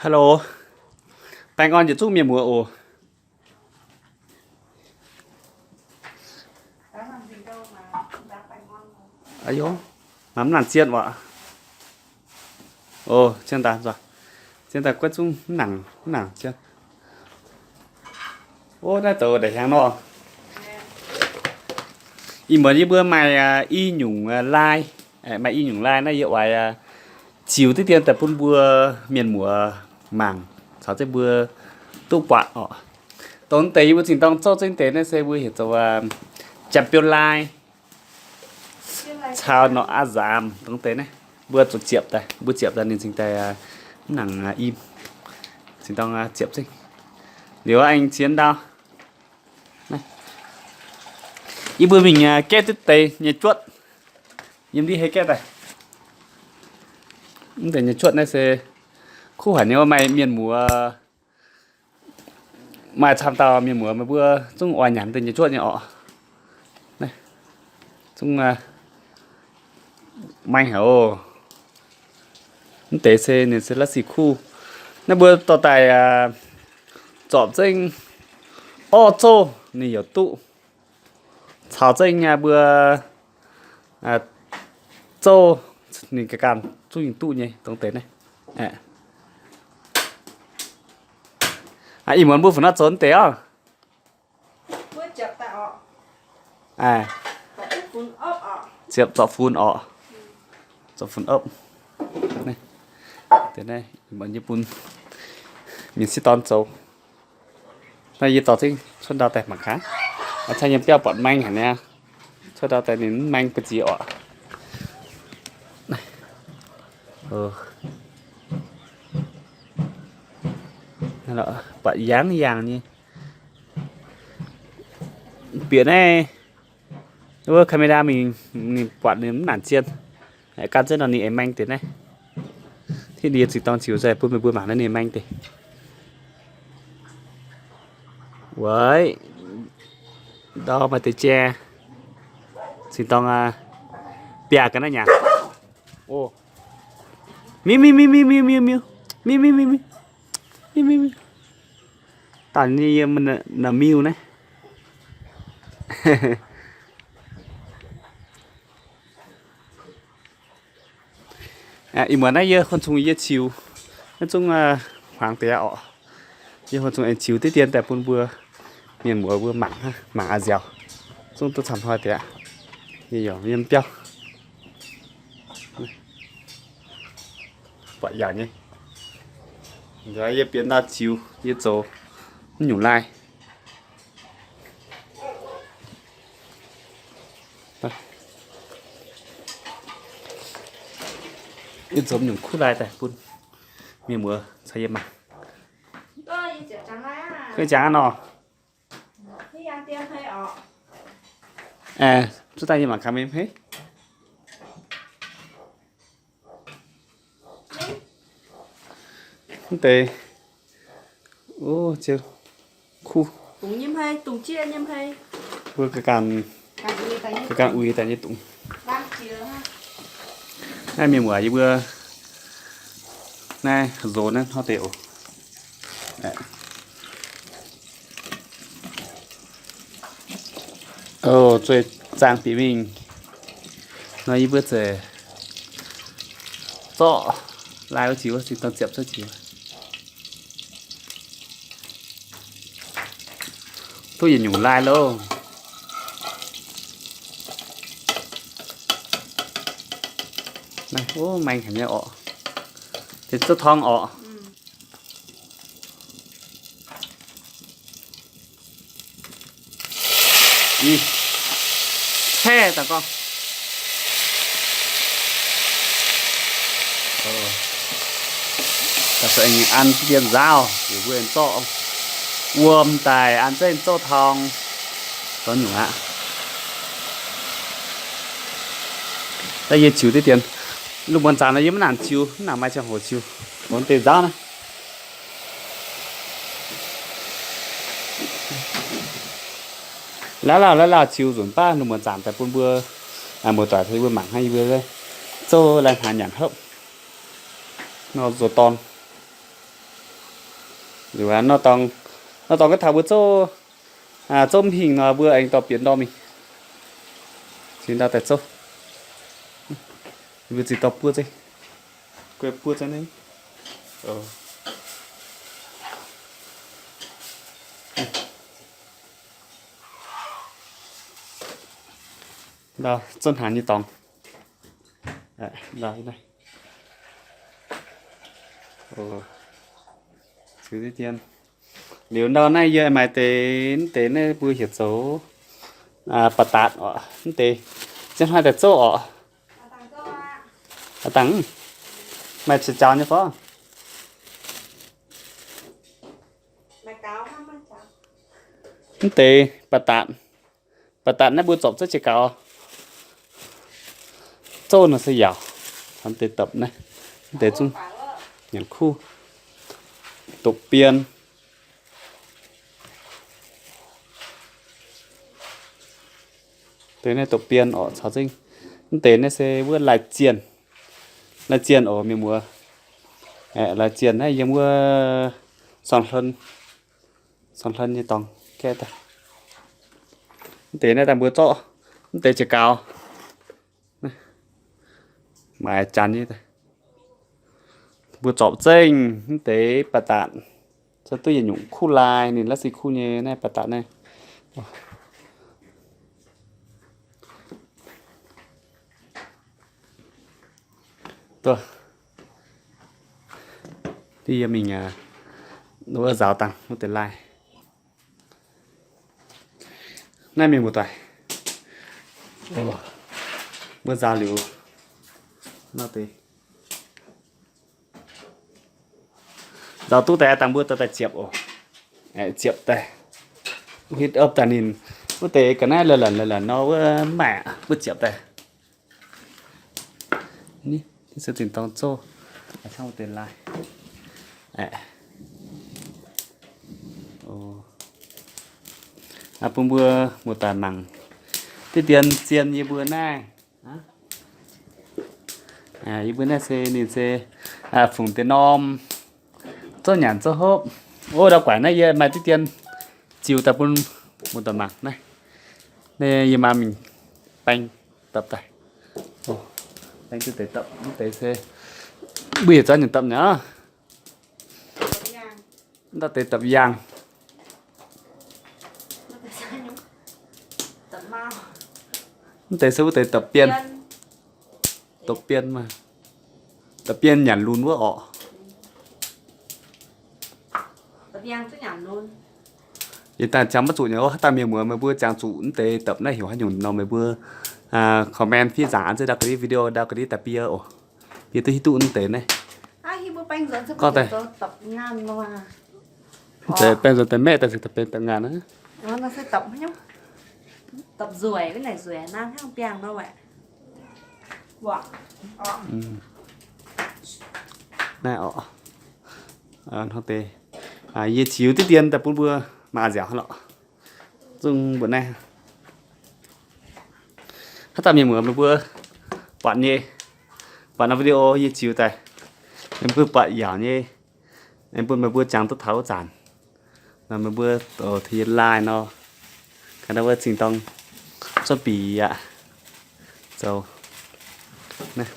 Hello, bạn ngon chỉ chút miền mùa ồ. Đã làm gì đâu mà đã phải ngon rồi. Ấy dố, mắm nản chiên vợ. Ồ, chiên ta rồi. Chiên ta quét chung nặng chiên. Ô, đây tớ để hàng nọ. Y mới đi bữa mày y nhung lai. Mày y nhung lai nó dựa hoài chiều tới tiên tập phun bữa miền mùa mảng. Sau tới bữa tu quạ ọ. Tốn tế bữa trình tông cho trên tế nó sẽ bữa hiểu cho champion lai. Chào nó giảm tông tế này. Bữa cho chiệp đây, bữa chiệp ra nên trình tay nặng im. Trình tông chiệp sinh. Nếu anh chiến đao. Này. Y bữa mình kết tích tế nhà chuột. Nhìn đi hết kết này. Để nhà chuột này sẽ khu hẳn nếu mày miền mùa mà tham tàu miền mùa mà bữa chúng oai nhắn từ nhà chuột nhà họ. Này. Chúng mày hả ô. Tế xe nên sẽ là xì khu. Nó bữa tỏ tài chọn danh ô tô này hiểu tụ. Chào danh bữa châu nên cái càn chú hình tụ nhỉ tổng tế này. Ý muốn bữa phần nó trốn tế à? Bữa chập tại họ. Phun ốp họ. Chập chọ phun họ. Chọ phun ốp. Này. Thế này, bọn như phun mình sẽ tón châu. Này như tỏ thích xuân đào tẹp mà khá. Ở trong nhầm tiêu bọn manh hả nè. Xuân đào tẹp đến manh bật gì họ. Này. Đó, bạn dáng như biển này đúng không? Camera mình quản đến nản chiên cắt rất là nị em anh thế này thì đi chỉ toàn chiều dài bữa mảng nó nị em anh thế với đó mà tới che chỉ toàn bè cái này nhỉ ô mi tản như mình là miu đấy. Ý muốn này giờ con chung giờ chiều nói chung khoảng té ọ giờ con chung chiều tới tiền tại buôn bữa miền mùa bữa mảng ha mảng dẻo chung tôi chọn hoa té nhiều miền tiêu vậy giờ nhỉ rồi giờ biến ra chiều giờ chỗ nhủ lại yên giống những khu lại tại phun miền mùa xây mà cái chả nó chúng ta như mà khám em hết không tệ ô chưa khu Tụng nhâm hay, tụng chia nhâm hay. vừa cái càng uy tại như tụng Đang chia ha. hai miền mùa như bữa này rốn nó ho tiểu chơi trang bị mình nói như bữa giờ to lại có chiếu thì toàn chẹp cho chiếu tôi nhìn nhủ lại luôn này ô mày hẳn nhớ ọ thì rất thong ọ đi xe tao con ta sẽ anh ăn tiền dao để quên cho uom tài ăn trên cho thong có nhủ ạ đây giờ chiếu tới tiền lúc bọn chán nó yếm nản chiếu nào mai chẳng hồ chiếu muốn tiền dao này lá chiếu rồi ba lúc bọn chán tại buôn bữa một tỏi thấy bữa mảng hay bữa đây cho làm hà nhản hấp nó rồi ton หรือว่าnó tòng cái thảo bữa cho chôm hình nó bữa anh tao biến đo mình xin đào tại chỗ việc gì tao bữa chứ quay bữa cho nên đó chân hàn như tòng đấy đây này chứ đi tiền nếu đó này giờ mày đến đến này bùi hiệp số bát tạt tế chân hai tại chỗ tặng mày sẽ chào như phó mày cáo không mày chào tế bát tạt nó bùi chọc rất chỉ cao chỗ nó sẽ giàu hắn tế tập này tế chung nhận khu tục biên tế này tục biên ở sáu sinh tế này sẽ vừa lại chiên ở miền mùa là chiên này giờ mua sòn hơn như tòng kia ta tế này ta mua chỗ tế chỉ cao mà chán như thế vừa chọn chênh tế bà tạn cho tôi nhìn những khu lai nên là gì khu như này bà tạn này rồi thì mình nó giáo tăng một tiền lai nay mình một tài bữa giao lưu nó thì giờ tu tại tăng bữa ta tại chiệp chiệp tại hít ấp ta nhìn bữa tế cái này là nó mẹ bữa chiệp tại ní sự tình tông cho ở trong một tiền lại bữa bữa một tài mằng thì tiền chiên như bữa nay như bữa nay sẽ nhìn sẽ phùng tiền om cho nhàn cho hộp ô đâu quả này giờ mà tí tiền chiều tập một tầm mặt này đây giờ mà mình banh tập này banh cứ tới tập tới xe bây giờ những tập nữa ta tới tập giang tập mau tới số tới tập biên mà tập biên nhàn luôn quá ọ tập giang cứ nhảm luôn hiện tại chẳng bắt chủ nhớ ta miệng mới vừa chàng chủ tế tập này hiểu hay nhổn nó mới vừa comment phía giả dưới đặc cái video đặc cái tập bia bia tôi hít tụ tế này hi bữa banh dẫn cho có thể tập ngàn mà để bây giờ tới mẹ ta sẽ tập bên tập ngàn nữa nó sẽ tập nhá tập ruồi cái này ruồi nam không piang đâu vậy wow này nó tê ye chiếu tí tiền tập bữa mà dẻo lọ dùng bữa nay hát tạm mình mở bữa bạn nhé bạn làm video ye chiếu tại em bữa bạn dẻo nhé em bữa trắng tốt tháo giản là bữa thì like nó cái đó bữa trình tông cho bì rồi này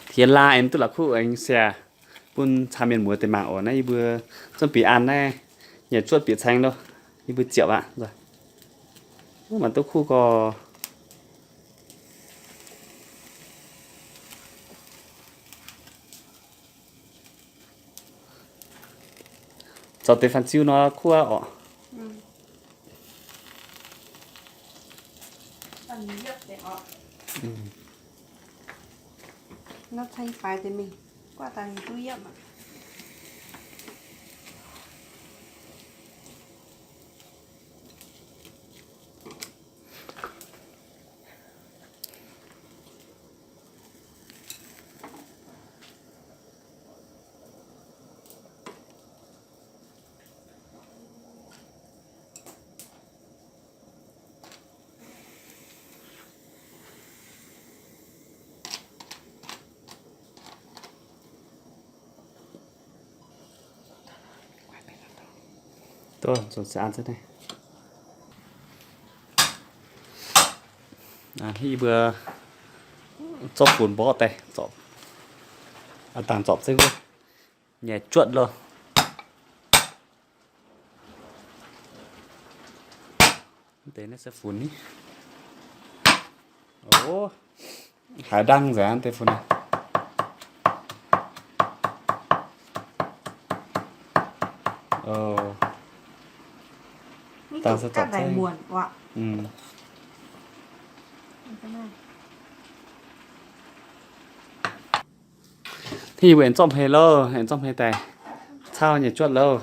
thì like em tức là khu anh xe bún cha miền muối tiền mạng ở này bữa cho bì ăn này nhà chuột bì xanh đâu đi bữa triệu ạ rồi mà tôi khu có cho tới phần chiêu nó khu ạ nó thay phải thì mình qua tay tôi yếm ạ tôi rồi sẽ ăn thế này khi vừa cho phun bó tay chọn tàn chọn xíu nhẹ chuột luôn thế nó sẽ phun đi ố hải đăng rồi ăn tay phun này ta sẽ các chọn đại thế. buồn ạ thì vừa trong hè lơ hẹn trong hè tè sao nhẹ chuột lơ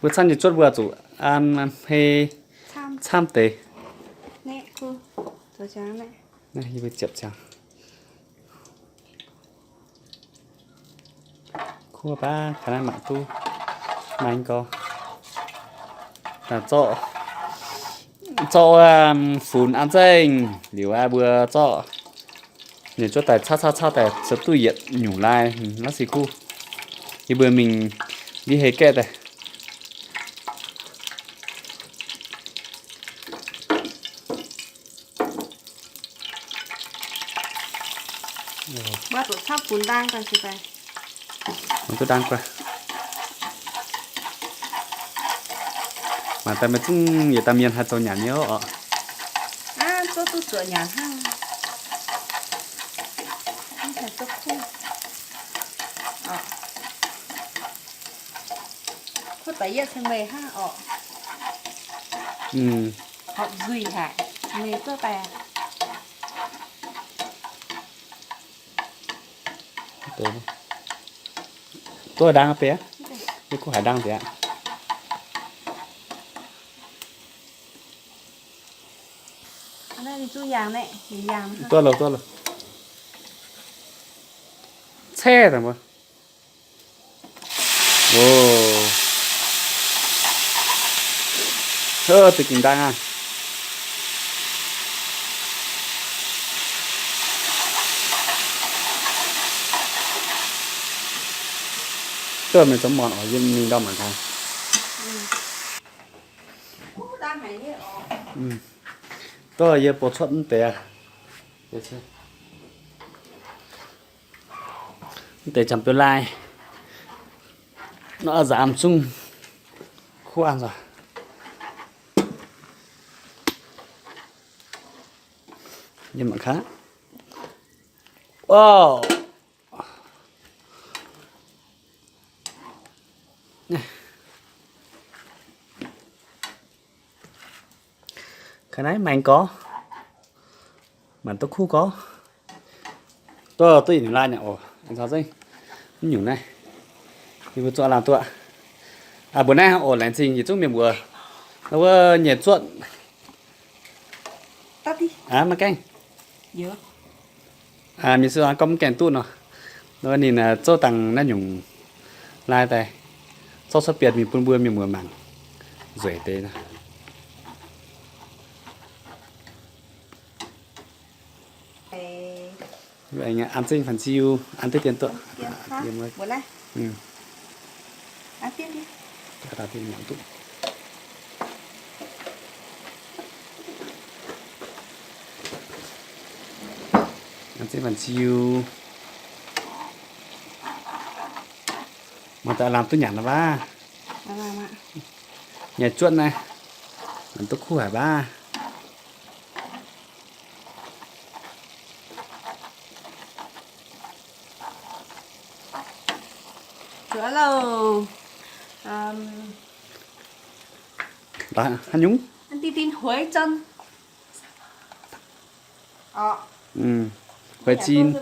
vừa sang nhẹ chuột vừa chủ ăn hè ช่ tham tề ำเนี่ยคือตัวช้างเนี่ย này như vừa chập chang khua ba khả năng mạng tu mà anh có là cho phun ăn dinh điều vừa cho để cho tại cha tại sắp tu hiện nhủ lại nó xì khu thì vừa mình đi hết kẹt này ba tổ sắp cuốn đang còn chị phải nó cứ đang qua mà tại mà chúng người ta miền hạt châu nhà nhớ ở cho tôi sửa nhà ha không phải cho khu có tại giờ xem về ha học gì hả nghề cơ tài tôi đang bé tôi có phải đang thế ạ anh đây thì chú vàng này thì vàng ha tôi là xe rồi mà thì kinh đang à tôi mình sống mòn ở dân mình đâu mà thằng đang hay đấy tôi giờ bột xuất tè tè chấm tiêu lai nó giảm chung khoan rồi nhưng mà khá wow cái này mình có mà tôi không có tôi nhìn lại nhỉ anh sao đây nhủ này thì vừa chọn làm tôi ạ bữa nay ổn lén trình thì chúc miệng vừa nó nhiệt chuộng tắt đi mà canh nhớ mình sẽ có kèn tu nó nhìn là cho tăng nó nhung lai tay sau sắp biệt mình buôn buôn mình mùa mảng rủi tê nè vậy anh ăn sinh phần siêu ăn tết tiền tượng bữa nay ăn tiếp đi cả ta tiền nhãn tụ ăn sinh phần siêu mà ta làm tôi nhãn là ba làm ạ nhà chuột này làm tôi khu hải ba chữa lâu đó ăn nhúng anh đi tin Huế chân khoai chín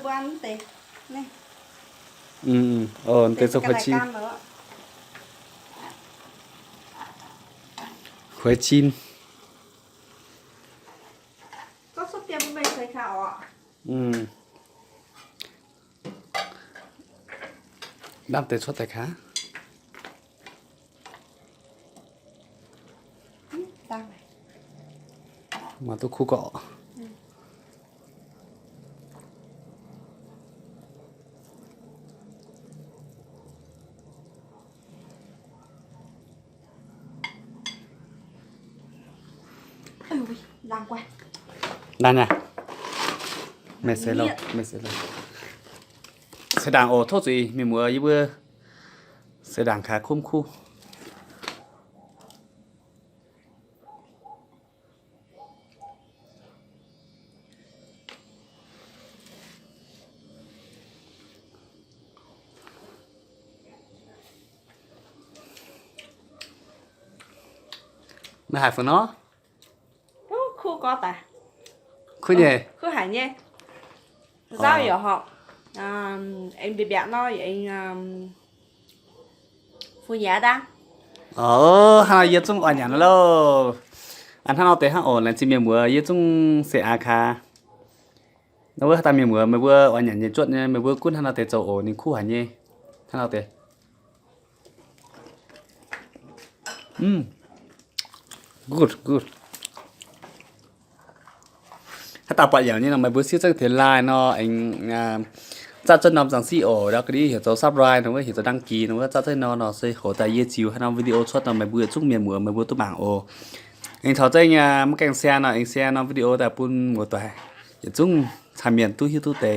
này tê số khoai chín khoai chín có số tiền bên thầy khảo ạ đam tê xuất tài khá đang này mà tôi khu cọ ui, đang quay. Đàn nha. Mẹ sẽ lâu, mẹ sẽ lâu. Sẽ đàn ổ thốt gì, mình mua như bữa. Sẽ đàn khá khung khu. Nó hại phần nó. Khu có ta. Khu nhỉ? Khu hải nhé. Giao hiểu họ. Em bị bẹn nó vậy phu giá đã. Hà yết chung ở nhà nó lâu. Anh thằng nào tới hàng ổn là chỉ miền mùa yết chung sẽ à kha. Nó vừa ta miền mùa mà vừa ở nhà nhiệt chuột nha, mà vừa cút thằng nào tới châu ổn nên khu hải nhé. Thằng nào tới. Good, good.ถ้าตาปะอย่างนี้เราไม่รู้สึกจะเทลายเนาะจัดจนนำสังสีโอแล้วก็ดีเห็นตัวซับไรเนาะว่าเห็นตัวดังกีเนาะว่าจัดจนนอนเสยโหแต่เยี่ยจิวให้นำวิดีโอช็อตเราไม่เบื่อจุกเมียนหัวไม่เบื่อตัวบางโอเองเขาใจเนี่ยมันแกงเสียเนาะเองเสียนำวิดีโอแต่ปุ่นหัวตัวอย่าจุ้งทำเมียนตู้ฮิ้วตู้เตะ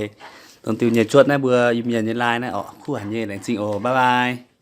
ตรงติวเนี่ยจวดนะเบื่อยิ้มเย็นยันลายนะอ๋อคู่หันเย่แหล่งจริงโอบ๊ายบาย